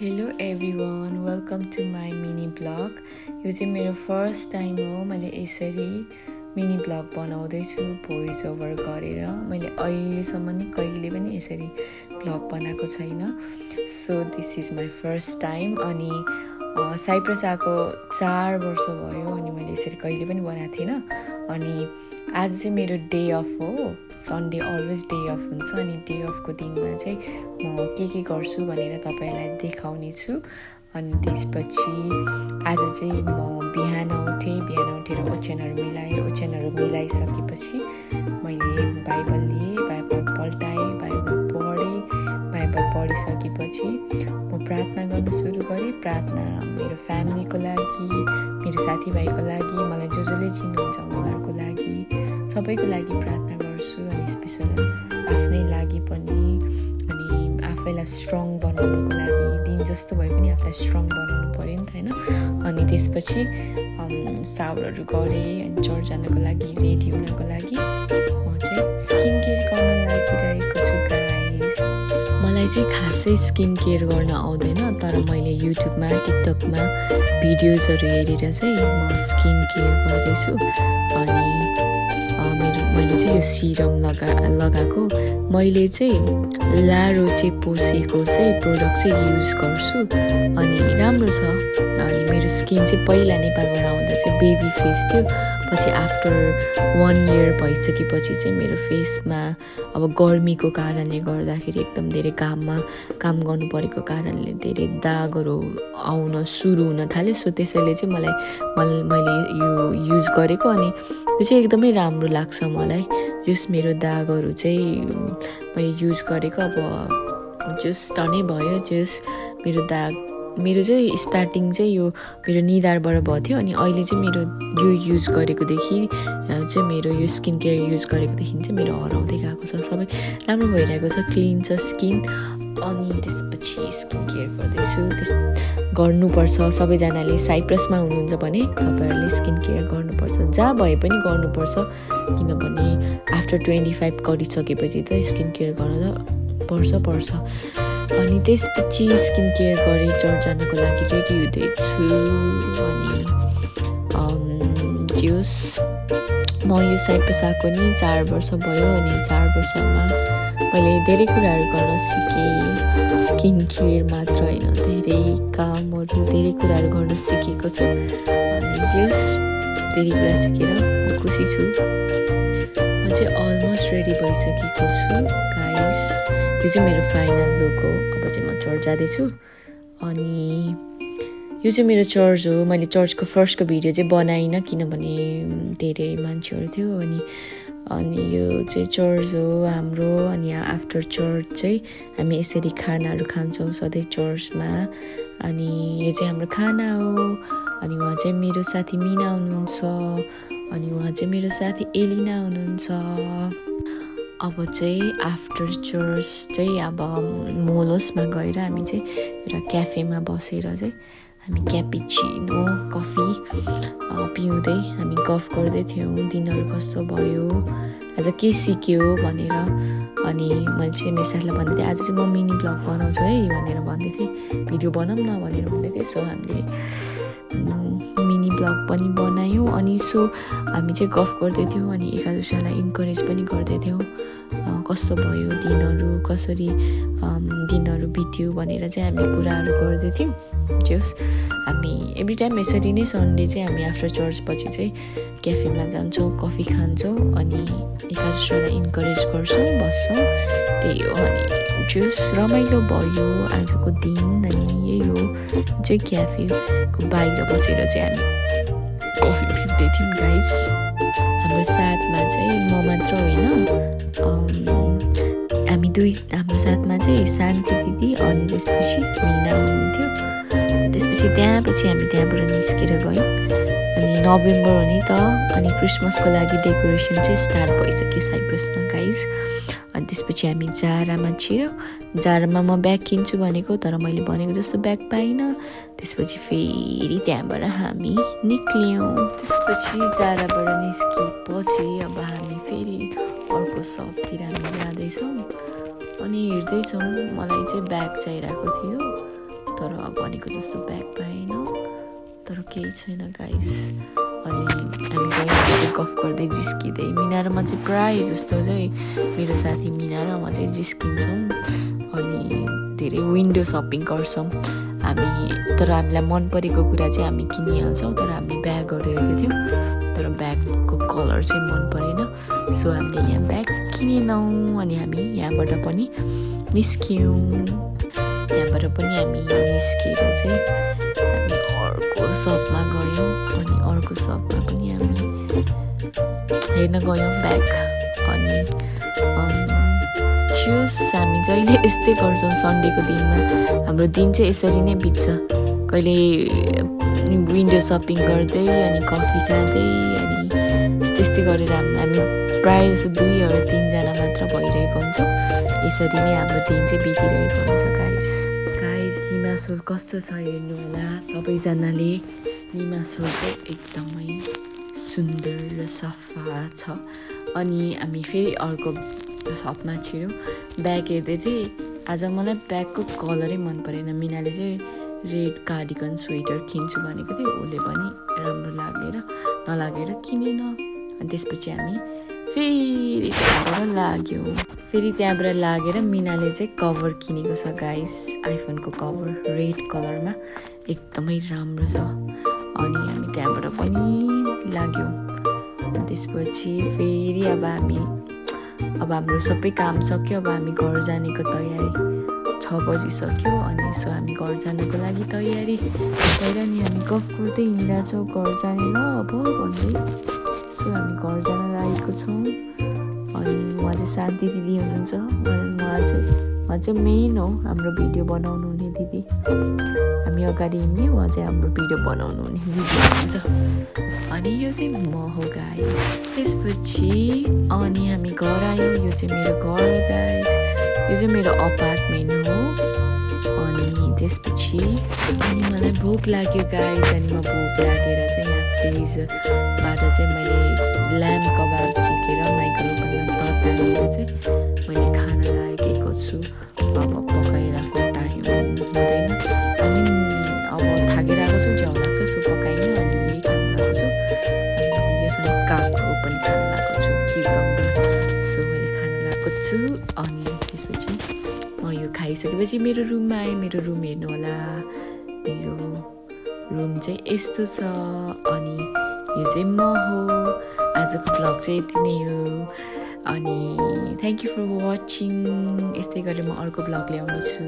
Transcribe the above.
Hello everyone, welcome to my mini blog. यो चाहिँ मेरो फर्स्ट टाइम हो मैले यसरी मिनी ब्लग बनाउँदैछु भोइस ओभर गरेर। मैले अहिलेसम्म नि कहिले पनि यसरी ब्लग बनाएको छैन। So this is my first time. अनि साइप्रस आएको 4 वर्ष भयो अनि मैले यसरी कहिले पनि बनाएको थिइनँ। अनि आज चाहिँ मेरो डे अफ हो। सन्डे अलवेज डे अफ हुन्छ अनि डे अफको दिनमा चाहिँ म के गर्छु भनेर तपाईँलाई देखाउने छु। अनि त्यसपछि आज चाहिँ म बिहान उठेर ओछ्यानहरू मिलाइसकेपछि मैले बाइबल लिएँ, बाइबल पल्टाएँ, बाइबल पढिसकेपछि म प्रार्थना गर्न सुरु गरेँ। प्रार्थना मेरो फ्यामिलीको लागि, मेरो साथीभाइको लागि, मलाई जसले चिन्नुहुन्छ उहाँहरूको लागि, सबैको लागि प्रार्थना गर्छु। अनि स्पेसल आफ्नै लागि पनि, अनि आफैलाई स्ट्रङ बनाउनुको लागि, दिन जस्तो भए पनि आफूलाई स्ट्रङ बनाउनु पऱ्यो नि त होइन। अनि त्यसपछि सावरहरू गरेँ अनि चर्च जानको लागि रेडी हुनको लागि म चाहिँ स्किन केयर गर्न लागिरहेको छु गाइस। मलाई चाहिँ खासै स्किन केयर गर्न आउँदैन, तर मैले युट्युबमा टिकटकमा भिडियोजहरू हेरेर चाहिँ म स्किन केयर गर्दैछु। अनि मैले चाहिँ यो सिरम लगाएको मैले चाहिँ लारो चाहिँ पोसेको चाहिँ प्रोडक्ट चाहिँ युज गर्छु अनि राम्रो छ। अनि मेरो स्किन चाहिँ पहिला नेपालबाट आउँदा चाहिँ बेबी फेस थियो, पछि आफ्टर 1 इयर भइसकेपछि चाहिँ मेरो फेसमा अब गर्मीको कारणले गर्दाखेरि एकदम धेरै काम गर्नु परेको कारणले धेरै दागहरू आउन सुरु हुन थाल्यो। सो त्यसैले चाहिँ मैले यो युज गरेको अनि यो चाहिँ एकदमै राम्रो लाग्छ मलाई। जस मेरो दागहरू चाहिँ मैले युज गरेको अब जस टनै भयो। जस मेरो चाहिँ स्टार्टिङ चाहिँ यो मेरो निधारबाट भएको थियो अनि अहिले चाहिँ मेरो यो युज गरेकोदेखि चाहिँ मेरो यो स्किन केयर युज गरेकोदेखि चाहिँ मेरो हराउँदै गएको छ, सबै राम्रो भइरहेको छ, क्लिन छ स्किन। अनि त्यसपछि स्किन केयर गर्नुपर्छ। सबैजनाले साइप्रसमा हुनुहुन्छ भने तपाईँहरूले स्किन केयर गर्नुपर्छ, जहाँ भए पनि गर्नुपर्छ, किनभने आफ्टर 25 गरिसकेपछि त स्किन केयर गर्न त पर्छ। अनि त्यसपछि स्किन केयर गरेँ, चर्च जानको लागि रेडी हुँदैछु। अनि ज्युस म यो साइप्रस आएको नि 4 वर्ष भयो अनि 4 वर्षमा मैले धेरै कुराहरू गर्न सिकेँ। स्किन केयर मात्र होइन, धेरै कामहरू, धेरै कुराहरू गर्न सिकेको छु। अनि ज्युस धेरै कुरा सिकेर म खुसी छु। म चाहिँ अलमोस्ट रेडी भइसकेको छु गाइस। यो चाहिँ मेरो फाइनल लुक हो। अब चाहिँ म चर्च जाँदैछु। अनि यो चाहिँ मेरो चर्च हो। मैले चर्चको फर्स्टको भिडियो चाहिँ बनाइनँ किनभने धेरै मान्छेहरू थियो। अनि यो चाहिँ चर्च हो हाम्रो। अनि आफ्टर चर्च चाहिँ हामी यसरी खानाहरू खान्छौँ सधैँ चर्चमा। अनि यो चाहिँ हाम्रो खाना हो। अनि उहाँ चाहिँ मेरो साथी मिना हुनुहुन्छ, अनि उहाँ चाहिँ मेरो साथी एलिना हुनुहुन्छ। अब चाहिँ आफ्टर चर्च चाहिँ अब मोलोसमा गएर हामी चाहिँ एउटा क्याफेमा बसेर चाहिँ हामी क्यापिचिनो कफी पिउँदै हामी गफ गर्दै थियौँ, दिनहरू कस्तो भयो, आज के सिक्यो भनेर। अनि मैले चाहिँ मेरो साथीलाई भन्दै थिएँ आज चाहिँ म मिनी ब्लग बनाउँछु है भनेर भन्दै थिएँ, भिडियो बनाऊँ न भनेर भन्दै थिएँ। सो हामीले मिनी ब्लग पनि बनायौँ। अनि सो हामी चाहिँ गफ गर्दै थियौँ अनि एक दुसरालाई इन्करेज पनि गर्दै थियौँ, कस्तो भयो दिनहरू, कसरी दिनहरू बित्यो भनेर चाहिँ हामी कुराहरू गर्दै थियौँ। जस हामी एभ्री टाइम यसरी नै सन्डे चाहिँ हामी आफ्टर चर्च पछि चाहिँ क्याफेमा जान्छौँ, कफी खान्छौँ अनि एक दुसरालाई इन्करेज गर्छौँ, बस्छौँ, त्यही हो। अनि जस रमाइलो भयो आजको दिन। अनि यही हो चाहिँ क्याफेको बाहिर बसेर चाहिँ हामी कफी पिउँदै थियौँ गाइस। हाम्रो साथमा चाहिँ म मात्र होइन, हाम्रो साथमा चाहिँ शान्ति दिदी अनि त्यसपछि मिना हुनुहुन्थ्यो। त्यसपछि हामी त्यहाँबाट निस्केर गयौँ। अनि नोभेम्बर हो नि त, अनि क्रिसमसको लागि डेकोरेसन चाहिँ स्टार्ट भइसक्यो साइप्रसमा गाइस। अनि त्यसपछि हामी जारामा छिर्यौँ। जारामा म ब्याग किन्छु भनेको तर मैले भनेको जस्तो ब्याग पाइनँ। त्यसपछि फेरि त्यहाँबाट हामी निक्ल्यौँ। त्यसपछि जाराबाट निस्किएपछि अब हामी फेरि अर्को सपतिर हामी जाँदैछौँ। अनि हेर्दैछौँ, मलाई चाहिँ ब्याग चाहिरहेको थियो तर भनेको जस्तो ब्याग पाएन तर केही छैन गाइस अनि हामी गाउँमा गफ गर्दै जिस्किँदै मिना र म चाहिँ प्रायः जस्तो चाहिँ मेरो साथी मिना र म चाहिँ जिस्किन्छौँ अनि धेरै विन्डो सपिङ गर्छौँ हामी तर हामीलाई मन परेको कुरा चाहिँ हामी किनिहाल्छौँ तर हामीले ब्यागहरू हेर्दै थियौँ तर ब्यागको कलर चाहिँ मन परेन सो हामीले यहाँ ब्याग किनेनौँ अनि हामी यहाँबाट पनि निस्क्यौँ यहाँबाट पनि हामी निस्केर चाहिँ हामी अर्को सपमा गयौँ अनि अर्को सपमा पनि हामी हेर्न गयौँ ब्याग अनि चुज हामी जहिले यस्तै गर्छौँ सन्डेको दिनमा हाम्रो दिन चाहिँ यसरी नै बित्छ कहिले विन्डो सपिङ गर्दै अनि कफी खाँदै अनि त्यस्तै गरेर हामी प्रायः जस्तो 2 वा 3 जना मात्र भइरहेको हुन्छौँ यसरी नै हाम्रो दिन चाहिँ बितिरहेको हुन्छ गाइस लिमासोल कस्तो छ हेर्नु होला सबैजनाले लिमासोल चाहिँ एकदमै सुन्दर र सफा छ अनि हामी फेरि अर्को सपमा छिर्यौँ ब्याग हेर्दै थिएँ आज मलाई ब्यागको कलरै मन परेन मिनाले चाहिँ रेड कार्डिगन स्वेटर किन्छु भनेको थियो उसले पनि राम्रो नलागेर किनेन अनि त्यसपछि हामी फेरि त्यहाँबाट लागेर मिनाले चाहिँ कभर किनेको छ गाइस आइफोनको कभर रेड कलरमा एकदमै राम्रो छ अनि हामी त्यहाँबाट पनि लाग्यौँ त्यसपछि फेरि अब हाम्रो सबै काम सक्यो अब हामी घर जानेको तयारी 6 बजिसक्यो अनि सो हामी घर जानको लागि तयारी भएर नि हामी गफ गर्दै हिँडिरहेको छौँ घर जाने ल अब भन्दै सो हामी घर जान लागेको छौँ अनि उहाँ चाहिँ शान्ति दिदी हुनुहुन्छ उहाँ चाहिँ मेन हो हाम्रो भिडियो बनाउनु हुने दिदी हामी अगाडि हिँड्ने उहाँ चाहिँ हाम्रो भिडियो बनाउनु हुने दिदी हुनुहुन्छ अनि यो चाहिँ म हो गाइस त्यसपछि अनि हामी घर आयौँ यो चाहिँ मेरो घर गाइस यो चाहिँ मेरो अपार्टमेन्ट हो अनि त्यसपछि अनि मलाई भोक लाग्यो गाइस अनि म भोक लागेर चाहिँ यहाँ फ्रिजबाट चाहिँ मैले ल्याम्ब कबाब चिकेर माइक्रोवेभमा तताएर चाहिँ मैले खाना लागेको छु अब पकाइरहेको टाइम हुँदैन अनि अब थाकिरहेको छु झ्याउ लाग्छ सो पकाइनँ अनि यही खानु लागेको छु अनि योसँग काँक्रो पनि खानु लागेको छु क्युकम्बर सो मैले खानु लागेको छु अनि त्यसपछि म यो खाइसकेपछि मेरो रुममा आएँ मेरो रुम हेर्नु होला मेरो रुम चाहिँ यस्तो छ अनि यो चाहिँ म हो आजको ब्लग चाहिँ यति नै हो अनि थ्याङ्क यू फर वाचिङ यस्तै गरेर म अर्को ब्लग ल्याउनेछु